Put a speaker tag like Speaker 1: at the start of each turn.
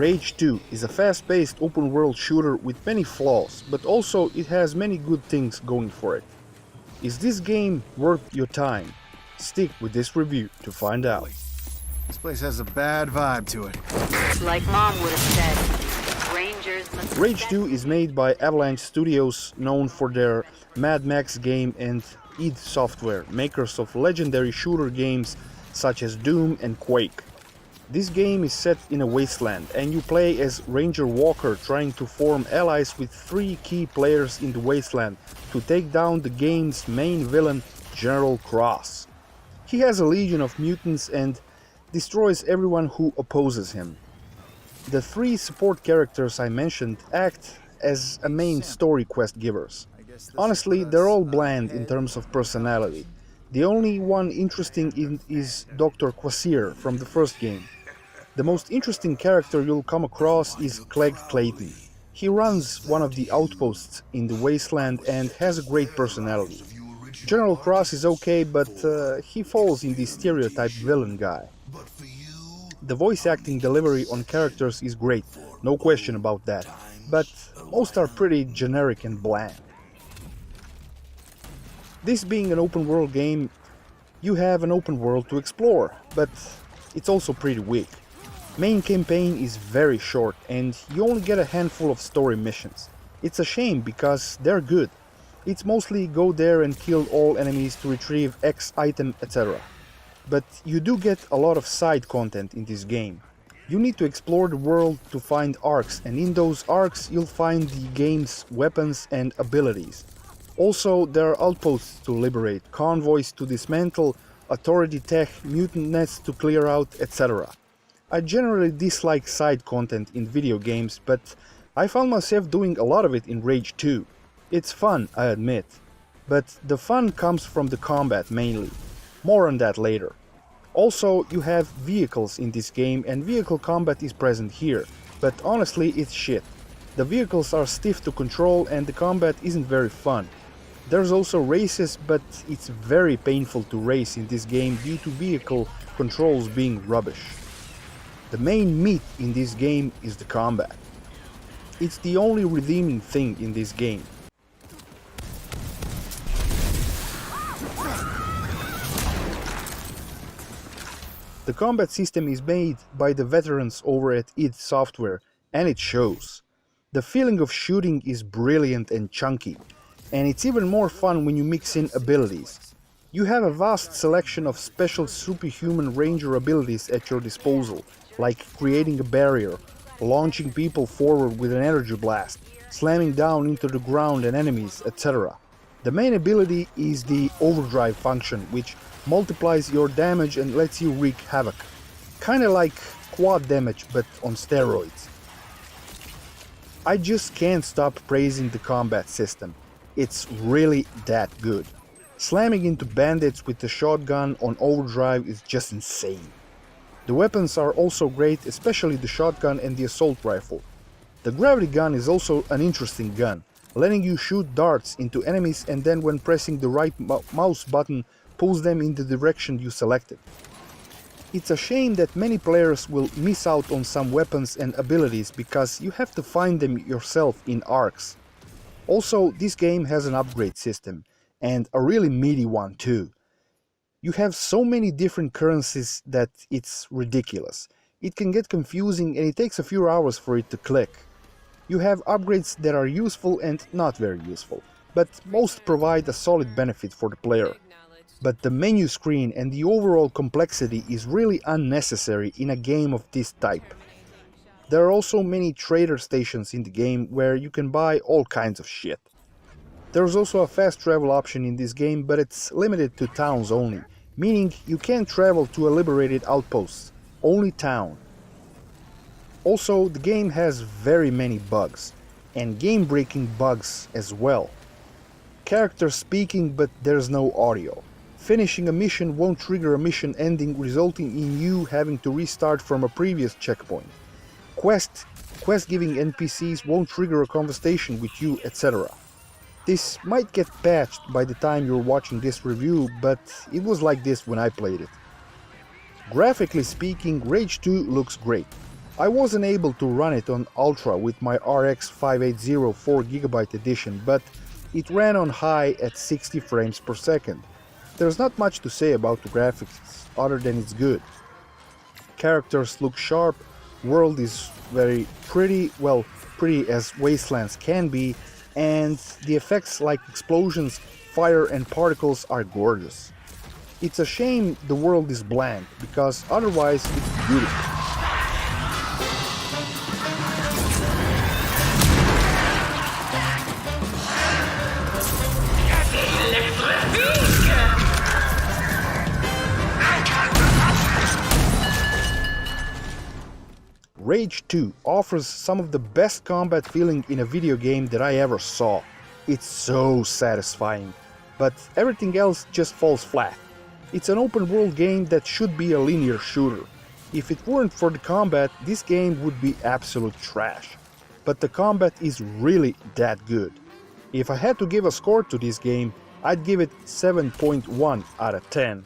Speaker 1: Rage 2 is a fast-paced open-world shooter with many flaws, but also it has many good things going for it. Is this game worth your time? Stick with this review to find out.
Speaker 2: This place has a bad vibe to it.
Speaker 3: Like Mom would have said, Rangers must...
Speaker 1: Rage 2 is made by Avalanche Studios, known for their Mad Max game, and id Software, makers of legendary shooter games such as Doom and Quake. This game is set in a wasteland, and you play as Ranger Walker trying to form allies with 3 key players in the wasteland to take down the game's main villain, General Cross. He has a legion of mutants and destroys everyone who opposes him. The 3 support characters I mentioned act as a main story quest givers. Honestly, they're all bland in terms of personality. The only one interesting is Dr. Quasir from the first game. The most interesting character you'll come across is Clegg Clayton. He runs one of the outposts in the wasteland and has a great personality. General Cross is okay, but he falls in the stereotype villain guy. The voice acting delivery on characters is great, no question about that, but most are pretty generic and bland. This being an open world game, you have an open world to explore, but it's also pretty weak. Main campaign is very short and you only get a handful of story missions. It's a shame because they're good. It's mostly go there and kill all enemies to retrieve X item, etc. But you do get a lot of side content in this game. You need to explore the world to find arcs, and in those arcs you'll find the game's weapons and abilities. Also, there are outposts to liberate, convoys to dismantle, authority tech, mutant nests to clear out, etc. I generally dislike side content in video games, but I found myself doing a lot of it in Rage 2. It's fun, I admit, but the fun comes from the combat mainly. More on that later. Also, you have vehicles in this game and vehicle combat is present here, but honestly it's shit. The vehicles are stiff to control and the combat isn't very fun. There's also races, but it's very painful to race in this game due to vehicle controls being rubbish. The main meat in this game is the combat. It's the only redeeming thing in this game. The combat system is made by the veterans over at id Software, and it shows. The feeling of shooting is brilliant and chunky, and it's even more fun when you mix in abilities. You have a vast selection of special superhuman ranger abilities at your disposal, like creating a barrier, launching people forward with an energy blast, slamming down into the ground and enemies, etc. The main ability is the overdrive function, which multiplies your damage and lets you wreak havoc. Kinda like quad damage, but on steroids. I just can't stop praising the combat system. It's really that good. Slamming into bandits with the shotgun on overdrive is just insane. The weapons are also great, especially the shotgun and the assault rifle. The gravity gun is also an interesting gun, letting you shoot darts into enemies and then when pressing the right mouse button pulls them in the direction you selected. It's a shame that many players will miss out on some weapons and abilities because you have to find them yourself in arcs. Also, this game has an upgrade system, and a really meaty one too. You have so many different currencies that it's ridiculous. It can get confusing and it takes a few hours for it to click. You have upgrades that are useful and not very useful, but most provide a solid benefit for the player. But the menu screen and the overall complexity is really unnecessary in a game of this type. There are also many trader stations in the game where you can buy all kinds of shit. There's also a fast travel option in this game, but it's limited to towns only, meaning you can't travel to a liberated outpost, only town. Also, the game has very many bugs, and game-breaking bugs as well. Characters speaking, but there's no audio. Finishing a mission won't trigger a mission ending, resulting in you having to restart from a previous checkpoint. Quest-giving NPCs won't trigger a conversation with you, etc. This might get patched by the time you're watching this review, but it was like this when I played it. Graphically speaking, Rage 2 looks great. I wasn't able to run it on Ultra with my RX 580 4GB edition, but it ran on high at 60 frames per second. There's not much to say about the graphics, other than it's good. Characters look sharp, world is very pretty, well, pretty as wastelands can be, and the effects like explosions, fire and particles are gorgeous. It's a shame the world is bland, because otherwise it's beautiful. Rage 2 offers some of the best combat feeling in a video game that I ever saw. It's so satisfying, but everything else just falls flat. It's an open world game that should be a linear shooter. If it weren't for the combat, this game would be absolute trash. But the combat is really that good. If I had to give a score to this game, I'd give it 7.1 out of 10.